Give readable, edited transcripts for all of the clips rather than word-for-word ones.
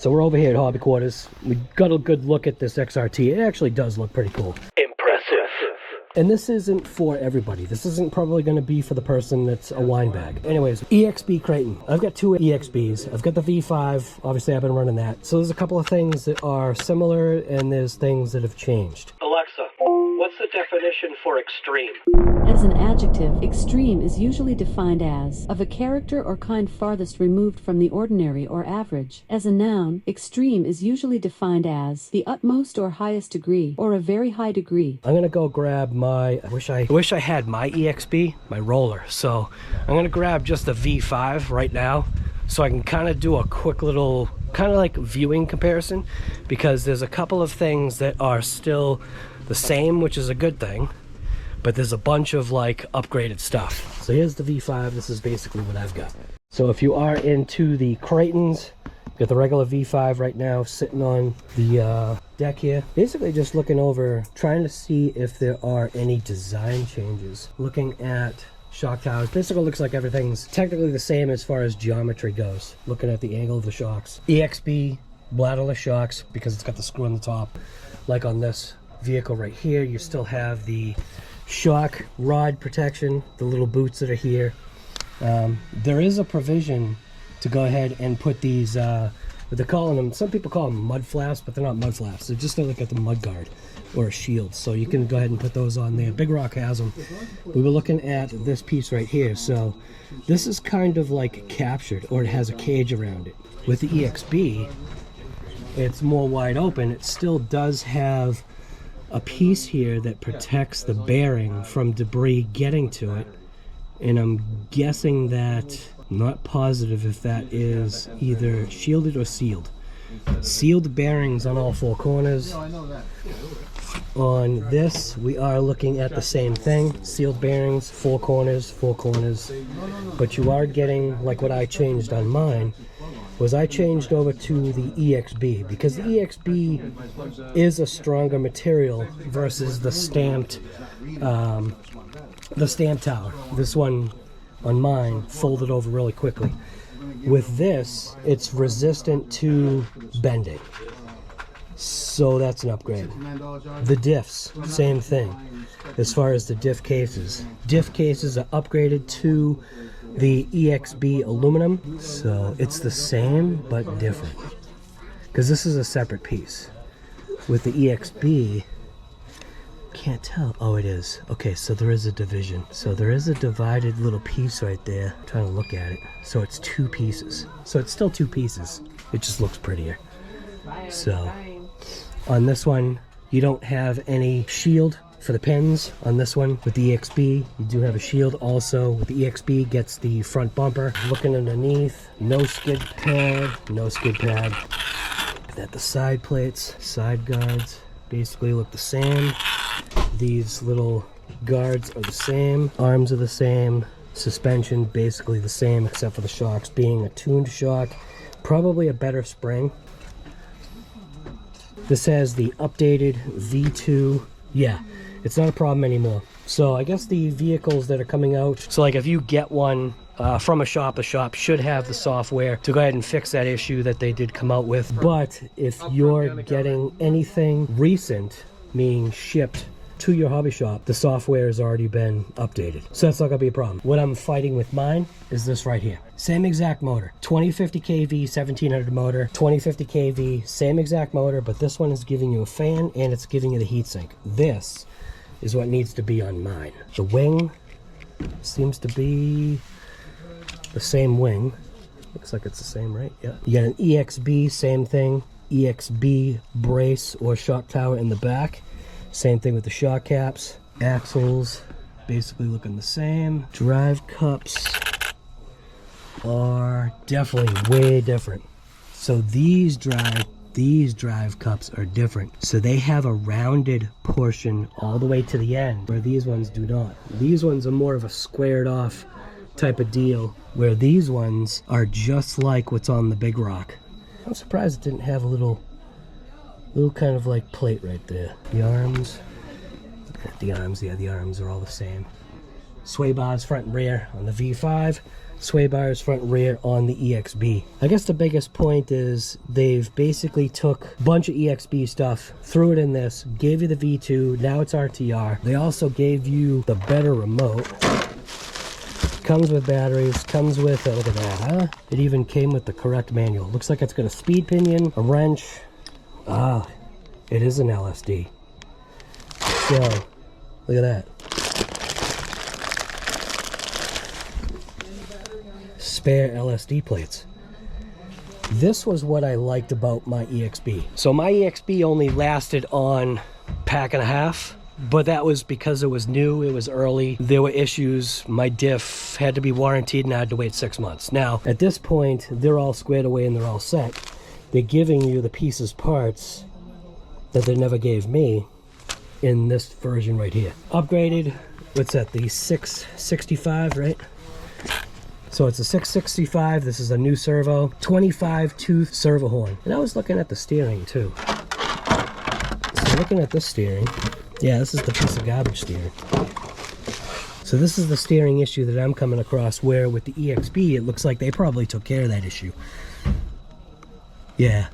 So we're over here at Hobby Quarters. We got a good look at this XRT. It actually does look pretty cool. Impressive. And this isn't for everybody. This isn't probably going to be for the person that's a wine bag. Anyways, EXB Kraton. I've got two EXBs. I've got the V5. Obviously, I've been running that. So there's a couple of things that are similar, and there's things that have changed. Alexa, what's the definition for extreme? As an adjective, extreme is usually defined as of a character or kind farthest removed from the ordinary or average. As a noun, extreme is usually defined as the utmost or highest degree, or a very high degree. I'm gonna go grab my, I wish I had my EXB, my roller. So I'm gonna grab just the V5 right now, so I can kind of do a quick little, kind of like viewing comparison, because there's a couple of things that are still the same, which is a good thing. But there's a bunch of like upgraded stuff. So here's the V5. This is basically what I've got. So if you are into the Kratons, got the regular V5 right now sitting on the deck here. Basically just looking over, trying to see if there are any design changes. Looking at shock towers. Basically looks like everything's technically the same as far as geometry goes. Looking at the angle of the shocks. EXB bladderless shocks because it's got the screw on the top. Like on this vehicle right here, you still have the shock rod protection, the little boots that are here. There is a provision to go ahead and put these, what they're calling them, some people call them mud flaps, but they're not mud flaps. They're just like at the mud guard or a shield. So you can go ahead and put those on there. Big Rock has them. We were looking at this piece right here. So this is kind of like captured, or it has a cage around it. With the EXB, it's more wide open. It still does have a piece here that protects the bearing from debris getting to it, and I'm guessing that, I'm not positive if that is either shielded or sealed. Sealed bearings on all four corners. On this we are looking at the same thing, sealed bearings, four corners, but you are getting, like what I changed on mine, was I changed over to the EXB because the EXB is a stronger material versus the stamped tower. This one on mine folded over really quickly. With this, it's resistant to bending, so that's an upgrade. The diffs, same thing. As far as the diff cases are upgraded to the EXB aluminum, so it's the same but different because this is a separate piece. With the EXB, can't tell. Oh, it is. Okay, so there is a division. So there is a divided little piece right there. I'm trying to look at it. So it's two pieces. So it's still two pieces. It just looks prettier. So on this one, you don't have any shield for the pins. On this one with the EXB, you do have a shield. Also with the EXB, gets the front bumper. Looking underneath, no skid pad. That the side plates, side guards basically look the same. These little guards are the same, arms are the same, suspension basically the same except for the shocks being a tuned shock, probably a better spring. This has the updated V2. Yeah, it's not a problem anymore. So I guess the vehicles that are coming out, so like if you get one from a shop should have the software to go ahead and fix that issue that they did come out with. But if you're getting anything recent, meaning shipped to your hobby shop, the software has already been updated. So that's not gonna be a problem. What I'm fighting with mine is this right here. Same exact motor, 2050 kV, 1700 motor, 2050 kV, same exact motor, but this one is giving you a fan and it's giving you the heatsink. This is what needs to be on mine. The wing seems to be the same wing. Looks like it's the same, right? Yeah. You got an EXB, same thing. EXB brace or shock tower in the back. Same thing with the shock caps. Axles basically looking the same. Drive cups are definitely way different. So these drive cups are different. So they have a rounded portion all the way to the end, where these ones do not. These ones are more of a squared off type of deal, where these ones are just like what's on the Big Rock. I'm surprised it didn't have a little kind of like plate right there. The arms, yeah, the arms are all the same. Sway bars front and rear on the V5. sway bars front and rear on the EXB. I guess the biggest point is they've basically took a bunch of EXB stuff, threw it in this, gave you the V2, now it's RTR. They also gave you the better remote. Comes with batteries, comes with, look at that, huh? It even came with the correct manual. Looks like it's got a speed pinion, a wrench. Ah, it is an LSD. So, look at that. Spare LSD plates. This was what I liked about my EXB. So my EXB only lasted on pack and a half. But that was because it was new, it was early, there were issues, my diff had to be warranted and I had to wait 6 months. Now, at this point, they're all squared away and they're all set. They're giving you the pieces parts that they never gave me in this version right here. Upgraded, what's that, the 665, right? So it's a 665, this is a new servo, 25 tooth servo horn. And I was looking at the steering too. So looking at this steering, yeah, this is the piece of garbage steering. So this is the steering issue that I'm coming across, where with the EXB, it looks like they probably took care of that issue. Yeah,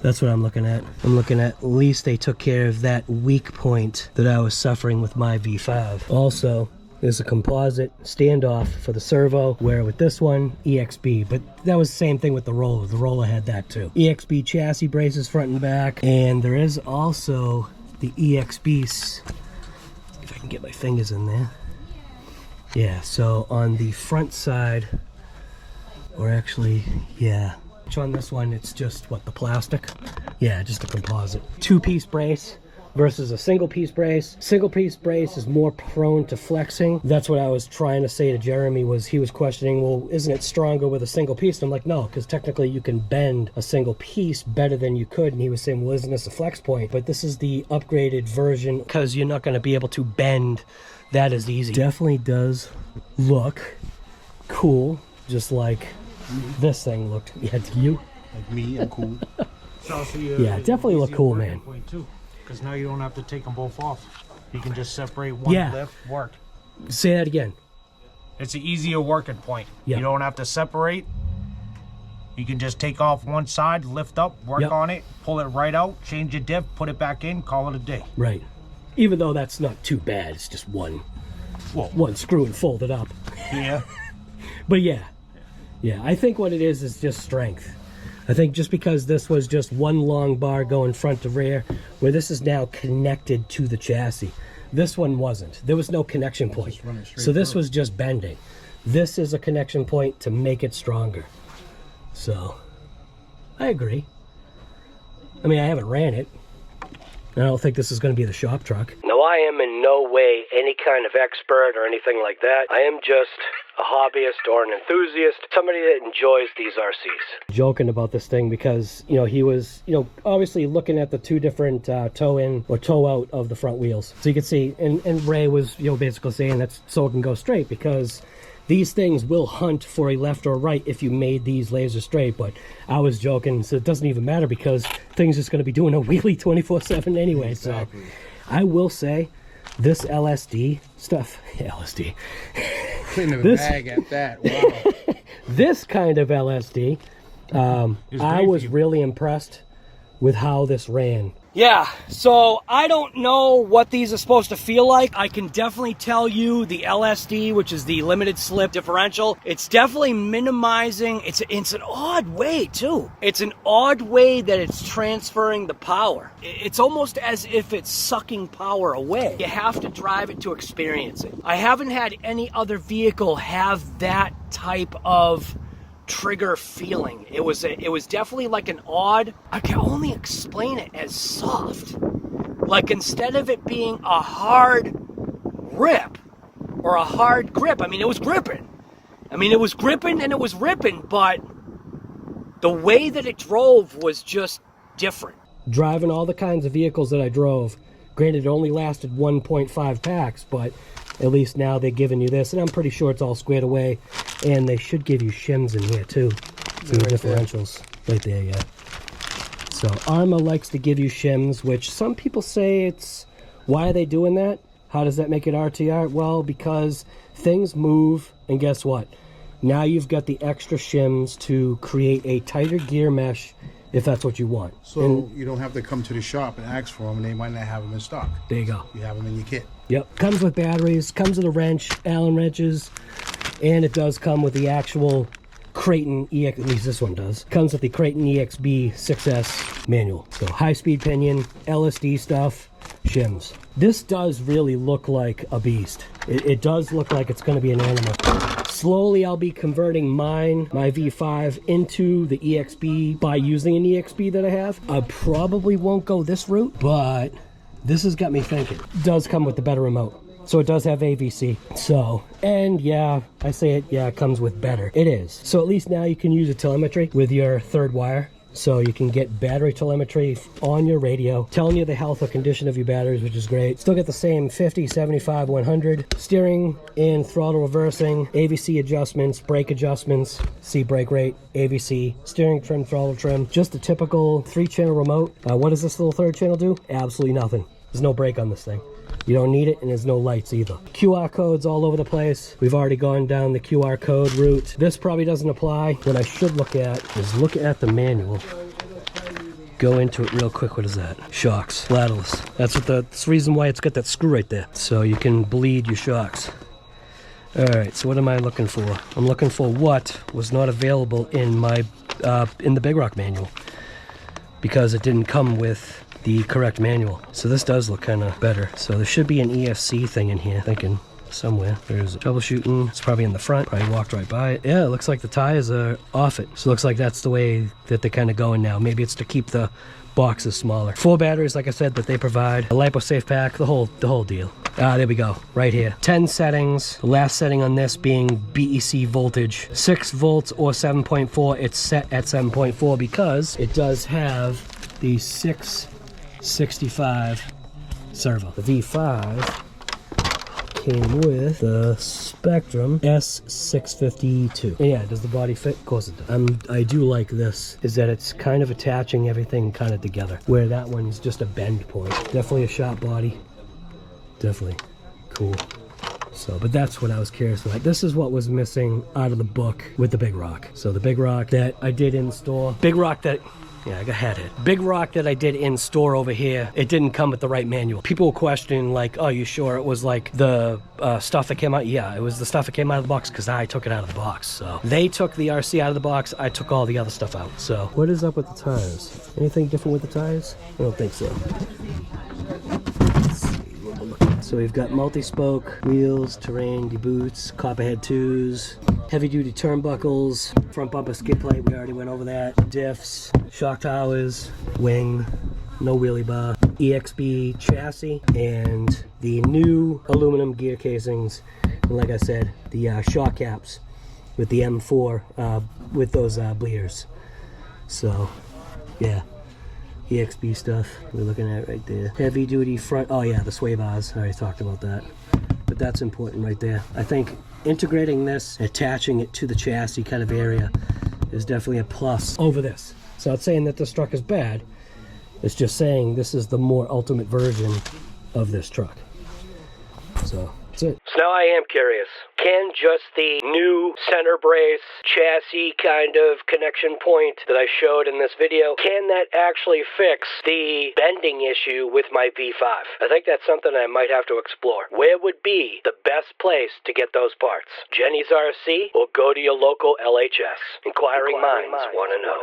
that's what I'm looking at. I'm looking at least they took care of that weak point that I was suffering with my V5. Also, there's a composite standoff for the servo, where with this one, EXB. But that was the same thing with the roller. The roller had that too. EXB chassis braces front and back. And there is also the EXBs, if I can get my fingers in there. Yeah, so on the front side, or actually, yeah. On this one, it's just, what, the plastic? Yeah, just a composite. Two-piece brace versus a single-piece brace. Single-piece brace is more prone to flexing. That's what I was trying to say to Jeremy, was he was questioning, well, isn't it stronger with a single piece? And I'm like, no, because technically you can bend a single piece better than you could. And he was saying, well, isn't this a flex point? But this is the upgraded version, because you're not going to be able to bend that as easy. Definitely does look cool, just like this thing looked. Yeah, to you? Like me, I'm cool. Yeah, definitely look cool, man. Because now you don't have to take them both off. You can just separate one lift, work. Say that again. It's an easier working point. Yep. You don't have to separate. You can just take off one side, lift up, work on it, pull it right out, change your diff, put it back in, call it a day. Right. Even though that's not too bad, it's just one screw and fold it up. Yeah. But yeah, I think what it is just strength. I think just because this was just one long bar going front to rear, where this is now connected to the chassis. This one wasn't. There was no connection point. So this was just bending. This is a connection point to make it stronger. So, I agree. I mean, I haven't ran it. I don't think this is going to be the shop truck. Now, I am in no way any kind of expert or anything like that. I am just a hobbyist or an enthusiast, somebody that enjoys these RCs. Joking about this thing because, you know, he was, you know, obviously looking at the two different toe in or toe out of the front wheels. So you can see, and Ray was, you know, basically saying that's so it can go straight, because these things will hunt for a left or right if you made these laser straight. But I was joking, so it doesn't even matter because things just going to be doing a wheelie 24/7 anyway. Exactly. So I will say this LSD stuff, LSD, in the bag at that. Wow. This kind of LSD, I was really impressed with how this ran. Yeah, so I don't know what these are supposed to feel like. I can definitely tell you the LSD, which is the limited slip differential, it's definitely minimizing. It's an odd way too. It's an odd way that it's transferring the power. It's almost as if it's sucking power away. You have to drive it to experience it. I haven't had any other vehicle have that type of trigger feeling. It was definitely like an odd, I can only explain it as soft. Like instead of it being a hard rip or a hard grip, I mean, it was gripping. I mean, it was gripping and it was ripping, but the way that it drove was just different. Driving all the kinds of vehicles that I drove, granted it only lasted 1.5 packs, but at least now they're giving you this, and I'm pretty sure it's all squared away, and they should give you shims in here too. See the differentials right there, yeah. So Arrma likes to give you shims, which some people say it's, why are they doing that? How does that make it RTR? Well, because things move, and guess what? Now you've got the extra shims to create a tighter gear mesh if that's what you want. So you don't have to come to the shop and ask for them, and they might not have them in stock. There you go. You have them in your kit. Yep. Comes with batteries, comes with a wrench, Allen wrenches, and it does come with the actual Kraton EXB, at least this one does. Comes with the Kraton EXB 6S manual. So high-speed pinion, LSD stuff, shims. This does really look like a beast. It does look like it's going to be an animal. Slowly I'll be converting my V5 into the EXB by using an EXB that I have. I probably won't go this route, but this has got me thinking. It does come with the better remote. So it does have AVC. So, and yeah, I say it, yeah, it comes with better. It is. So at least now you can use a telemetry with your third wire. So you can get battery telemetry on your radio, telling you the health or condition of your batteries, which is great. Still get the same 50, 75, 100. Steering and throttle reversing, AVC adjustments, brake adjustments, C brake rate, AVC, steering trim, throttle trim. Just a typical 3-channel remote. What does this little 3rd channel do? Absolutely nothing. There's no brake on this thing. You don't need it, and there's no lights either. QR codes all over the place. We've already gone down the QR code route. This probably doesn't apply. What I should look at is look at the manual. Go into it real quick. What is that? Shocks, lattice. That's the reason why it's got that screw right there. So you can bleed your shocks. All right, so what am I looking for? I'm looking for what was not available in my in the Big Rock manual, because it didn't come with the correct manual. So this does look kind of better. So there should be an ESC thing in here, thinking somewhere. There's troubleshooting. It's probably in the front. Probably walked right by it. Yeah, it looks like the tires are off it. So it looks like that's the way that they're kind of going now. Maybe it's to keep the boxes smaller. 4 batteries, like I said, that they provide. A lipo safe pack, the whole deal. There we go, right here. 10 settings. The last setting on this being BEC voltage. 6 volts or 7.4. It's set at 7.4 because it does have the 665 servo. The V5 came with the SPEKTRUM S652. And yeah, does the body fit? Of course it does. I do like this, is that it's kind of attaching everything kind of together, where that one's just a bend point. Definitely a shop body. Definitely cool. So, but that's what I was curious about. This is what was missing out of the book with the Big Rock. So the Big Rock that I did in store. Big Rock that, yeah, I got head hit. Big Rock that I did in store over here, it didn't come with the right manual. People were questioning like, oh, you sure it was like the stuff that came out? Yeah, it was the stuff that came out of the box because I took it out of the box. So they took the RC out of the box, I took all the other stuff out. So what is up with the tires? Anything different with the tires? I don't think so. So we've got multi-spoke wheels, terrain, boots, copperhead 2s, heavy-duty turnbuckles, front bumper skid plate, we already went over that, diffs, shock towers, wing, no wheelie bar, EXB chassis, and the new aluminum gear casings, and like I said, the shock caps with the M4 with those bleeders. So, yeah. EXB stuff we're looking at right there. Heavy duty front, oh yeah, the sway bars, I already talked about that. But that's important right there. I think integrating this, attaching it to the chassis kind of area is definitely a plus over this. It's not saying that this truck is bad, it's just saying this is the more ultimate version of this truck. So, that's it. So now I am curious, can just the new center brace chassis kind of connection point that I showed in this video, can that actually fix the bending issue with my V5? I think that's something I might have to explore. Where would be the best place to get those parts? Jenny's RC or go to your local LHS? Inquiring minds want to know.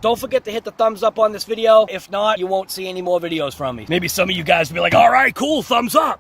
Don't forget to hit the thumbs up on this video. If not, you won't see any more videos from me. Maybe some of you guys will be like, all right, cool, thumbs up.